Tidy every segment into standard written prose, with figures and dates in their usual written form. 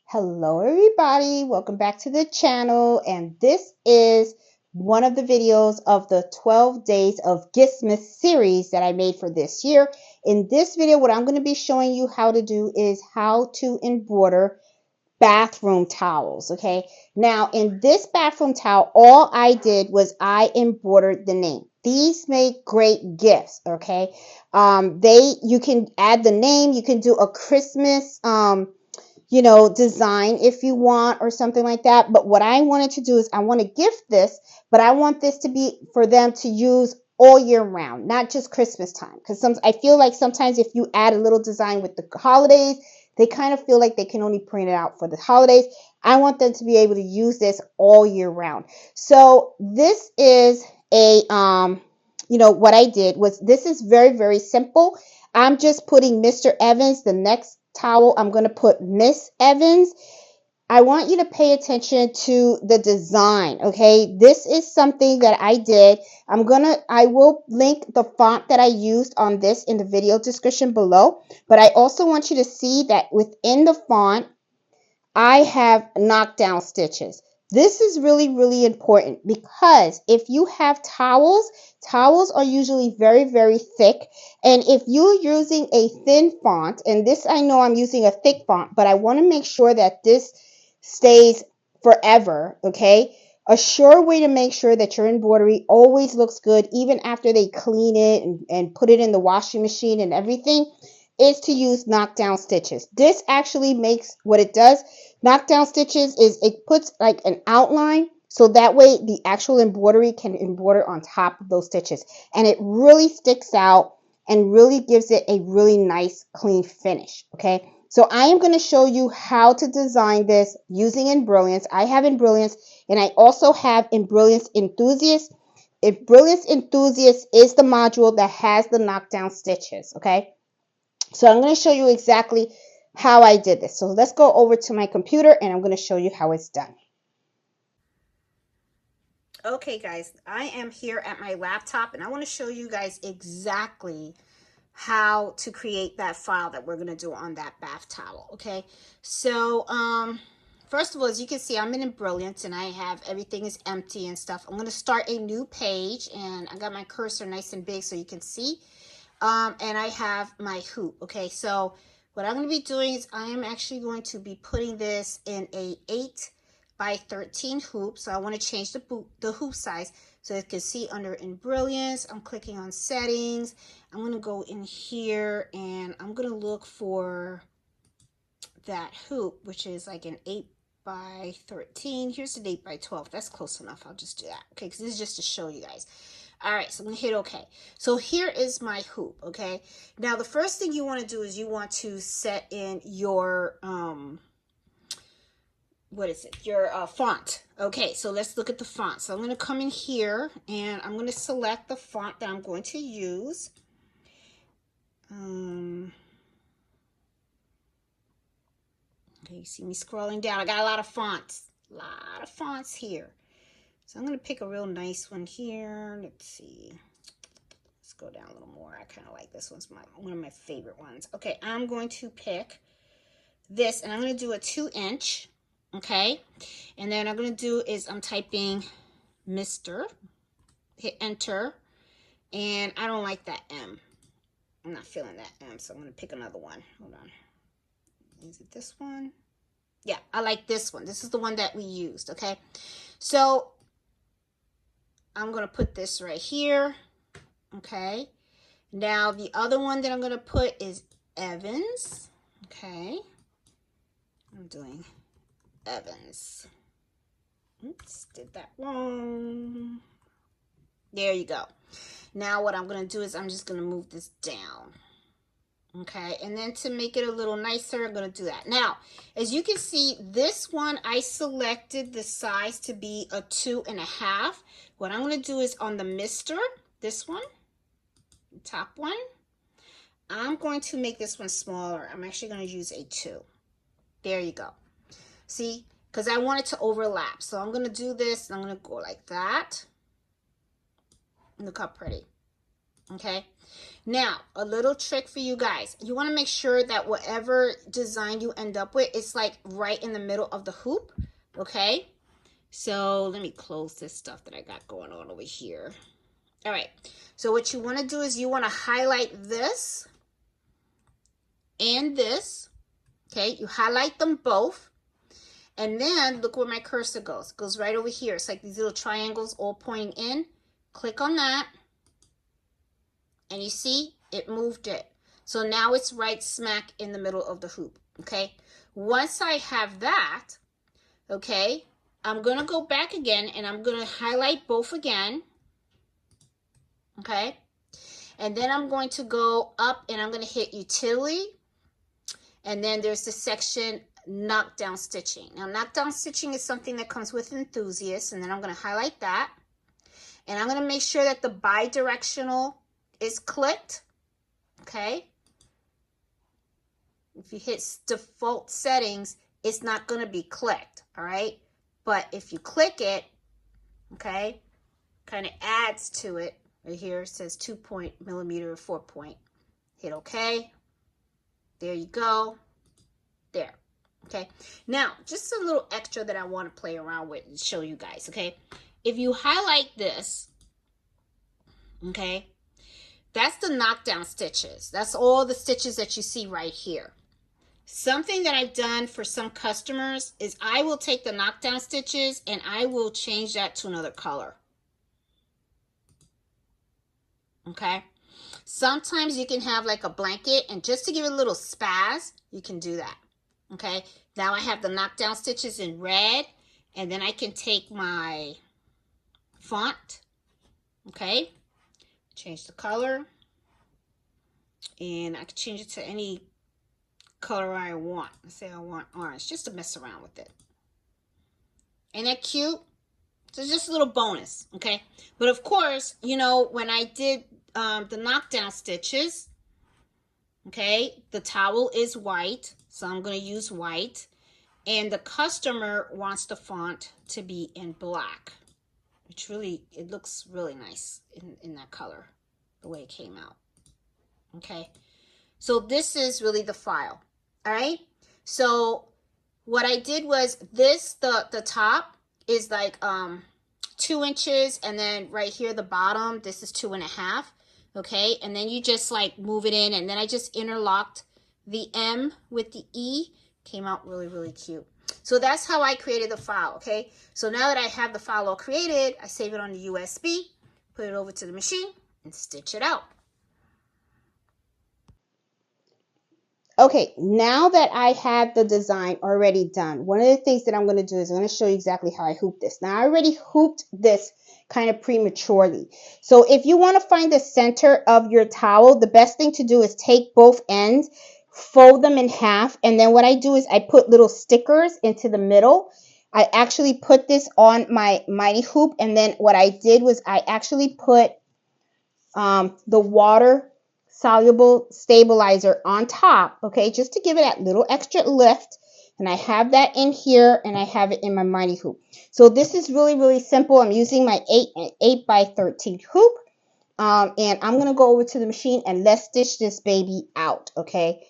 Hello everybody, welcome back to the channel, and this is one of the videos of the 12 days of Giftmas series that I made for this year. In this video, what I'm going to be showing you how to do is how to embroider bathroom towels. Okay, now in this bathroom towel, all I did was I embroidered the name. These make great gifts. Okay, you can add the name, you can do a Christmas design if you want or something like that. But what I wanted to do is I want to gift this, but I want this to be for them to use all year round, not just Christmas time. Because I feel like sometimes if you add a little design with the holidays, they kind of feel like they can only print it out for the holidays. I want them to be able to use this all year round. So this is what I did was, this is very, very simple. I'm just putting Mr. Evans. The next towel, I'm going to put Miss Evans. I want you to pay attention to the design. Okay, this is something that I did. I will link the font that I used on this in the video description below, but I also want you to see that within the font I have knockdown stitches. This is really, really important, because if you have towels are usually very, very thick. And if you're using a thin font, and this, I know I'm using a thick font, but I want to make sure that this stays forever. Okay. A sure way to make sure that your embroidery always looks good, even after they clean it and put it in the washing machine and everything, is to use knockdown stitches. This actually makes what it does. Knockdown stitches is, it puts like an outline, so that way the actual embroidery can embroider on top of those stitches, and it really sticks out and really gives it a really nice clean finish. Okay, so I am going to show you how to design this using Embrilliance. I have Embrilliance, and I also have Embrilliance Enthusiast. Embrilliance Enthusiast is the module that has the knockdown stitches. Okay, so I'm going to show you exactly how I did this. So let's go over to my computer and I'm going to show you how it's done. Okay guys, I am here at my laptop and I want to show you guys exactly how to create that file that we're going to do on that bath towel. Okay, so first of all, as you can see, I'm in Brilliant and I have everything is empty and stuff. I'm going to start a new page, and I got my cursor nice and big so you can see. And I have my hoop. Okay, so what I'm going to be doing is I am actually going to be putting this in a 8 by 13 hoop. So I want to change the hoop size, so you can see under in Brilliance. I'm clicking on settings. I'm going to go in here and I'm going to look for that hoop, which is like an 8 by 13. Here's an 8 by 12. That's close enough. I'll just do that. Okay, because this is just to show you guys. All right, so I'm going to hit OK. So here is my hoop, okay? Now, the first thing you want to do is you want to set in your, your font. Okay, so let's look at the font. So I'm going to come in here, and I'm going to select the font that I'm going to use. Okay, you see me scrolling down. I got a lot of fonts. Here. So I'm going to pick a real nice one here. Let's see. Let's go down a little more. I kind of like this one's one of my favorite ones. Okay, I'm going to pick this, and I'm going to do a 2-inch. Okay, and then I'm going to do is I'm typing Mr. Hit enter, and I don't like that M. I'm not feeling that M, so I'm going to pick another one. Hold on. Is it this one? Yeah, I like this one. This is the one that we used. Okay, so I'm going to put this right here. Okay, now the other one that I'm going to put is Evans. Okay, I'm doing Evans. Oops, did that wrong. There you go. Now what I'm going to do is I'm just going to move this down. Okay, and then to make it a little nicer, I'm going to do that. Now, as you can see, this one, I selected the size to be a 2.5. What I'm going to do is on the Mr., this one, top one, I'm going to make this one smaller. I'm actually going to use a 2. There you go. See, because I want it to overlap. So I'm going to do this, and I'm going to go like that. Look how pretty. Okay. Now, a little trick for you guys. You want to make sure that whatever design you end up with, it's like right in the middle of the hoop. Okay. So let me close this stuff that I got going on over here. All right. So what you want to do is you want to highlight this and this. Okay. You highlight them both. And then look where my cursor goes. It goes right over here. It's like these little triangles all pointing in. Click on that. And you see, it moved it. So now it's right smack in the middle of the hoop. Okay. Once I have that, okay, I'm going to go back again and I'm going to highlight both again. Okay. And then I'm going to go up and I'm going to hit utility. And then there's the section knockdown stitching. Now, knockdown stitching is something that comes with enthusiasts, and then I'm going to highlight that. And I'm going to make sure that the bi-directional is clicked. Okay. If you hit default settings, it's not going to be clicked. All right. But if you click it, okay, kind of adds to it. Right here it says 2.mm 4 point. Hit OK. There you go. There. Okay. Now, just a little extra that I want to play around with and show you guys. Okay. If you highlight this, okay, that's the knockdown stitches. That's all the stitches that you see right here. Something that I've done for some customers is I will take the knockdown stitches and I will change that to another color. Okay. Sometimes you can have like a blanket, and just to give it a little spaz, you can do that. Okay. Now I have the knockdown stitches in red, and then I can take my font. Okay. Change the color, and I can change it to any color I want. Let's say I want orange, just to mess around with it. Ain't that cute? So just a little bonus. Okay. But of course, you know, when I did the knockdown stitches, okay, the towel is white, so I'm going to use white, and the customer wants the font to be in black, which really, it looks really nice in that color, the way it came out. Okay, so this is really the file. All right, so what I did was this, the top is like 2 inches, and then right here the bottom, this is 2.5. Okay, and then you just like move it in, and then I just interlocked the M with the E. Came out really, really cute. So that's how I created the file. Okay, so now that I have the file all created, I save it on the USB, put it over to the machine, and stitch it out. Okay, now that I have the design already done, one of the things that I'm going to do is I'm going to show you exactly how I hoop this. Now, I already hooped this kind of prematurely. So if you want to find the center of your towel, the best thing to do is take both ends, fold them in half, and then what I do is I put little stickers into the middle. I actually put this on my mighty hoop, and then what I did was I actually put the water soluble stabilizer on top, okay, just to give it that little extra lift. And I have that in here, and I have it in my mighty hoop. So this is really, really simple. I'm using my 8 by 13 hoop, and I'm going to go over to the machine and let's stitch this baby out, okay?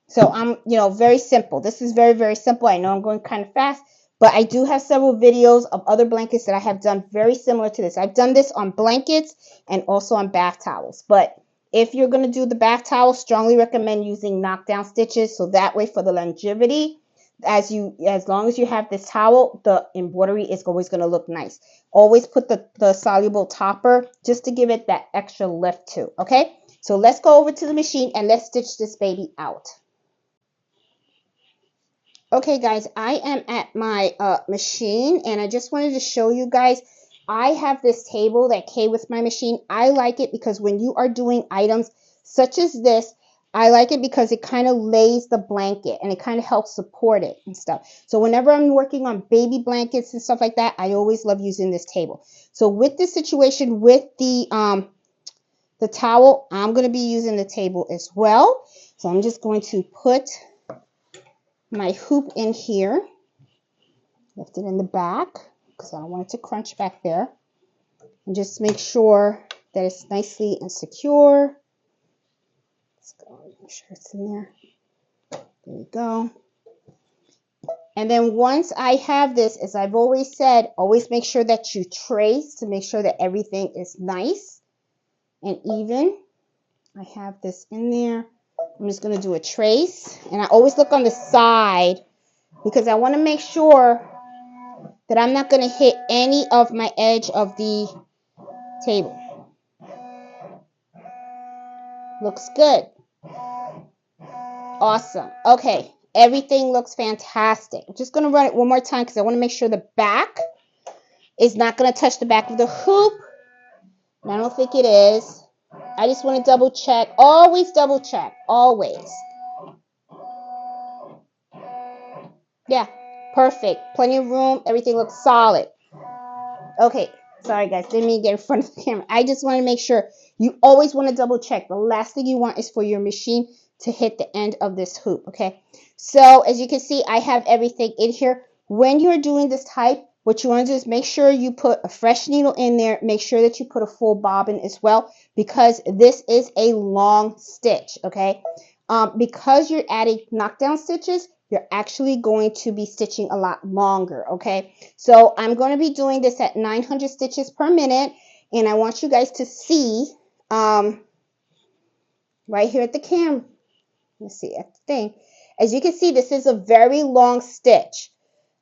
So I'm, very simple. This is very, very simple. I know I'm going kind of fast, but I do have several videos of other blankets that I have done very similar to this. I've done this on blankets and also on bath towels. But if you're going to do the bath towel, strongly recommend using knockdown stitches. So that way, for the longevity, as long as you have this towel, the embroidery is always going to look nice. Always put the soluble topper just to give it that extra lift too. Okay, so let's go over to the machine and let's stitch this baby out. Okay, guys, I am at my machine, and I just wanted to show you guys, I have this table that came with my machine. I like it because when you are doing items such as this, I like it because it kind of lays the blanket, and it kind of helps support it and stuff. So whenever I'm working on baby blankets and stuff like that, I always love using this table. So with this situation with the towel, I'm going to be using the table as well. So I'm just going to put my hoop in here, Lift it in the back because I don't want it to crunch back there. And just make sure that it's nicely and secure. Let's go, make sure it's in there. There we go. And then once I have this, as I've always said, always make sure that you trace to make sure that everything is nice and even. I have this in there. I'm just going to do a trace. And I always look on the side because I want to make sure that I'm not going to hit any of my edge of the table. Looks good. Awesome. Okay. Everything looks fantastic. I'm just going to run it one more time because I want to make sure the back is not going to touch the back of the hoop. And I don't think it is. I just want to double check. Always double check. Always. Yeah. Perfect. Plenty of room. Everything looks solid. Okay. Sorry, guys. Didn't mean to get in front of the camera. I just want to make sure you always want to double check. The last thing you want is for your machine to hit the end of this hoop. Okay. So as you can see, I have everything in here. When you're doing this type, what you want to do is make sure you put a fresh needle in there. Make sure that you put a full bobbin as well because this is a long stitch. Okay. Because you're adding knockdown stitches, you're actually going to be stitching a lot longer, okay? So I'm going to be doing this at 900 stitches per minute, and I want you guys to see right here at the camera. Let's see, at the thing. As you can see, this is a very long stitch,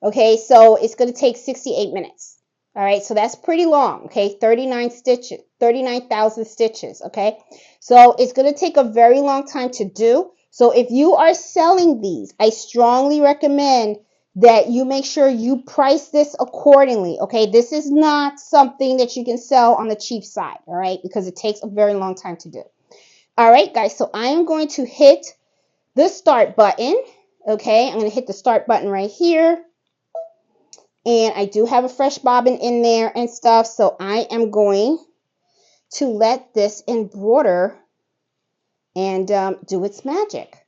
okay? So it's going to take 68 minutes, all right? So that's pretty long, okay? 39,000 stitches, okay? So it's going to take a very long time to do. So if you are selling these, I strongly recommend that you make sure you price this accordingly, okay? This is not something that you can sell on the cheap side, all right? Because it takes a very long time to do. All right, guys, so I am going to hit the start button, okay? I'm going to hit the start button right here. And I do have a fresh bobbin in there and stuff, so I am going to let this embroider and do its magic.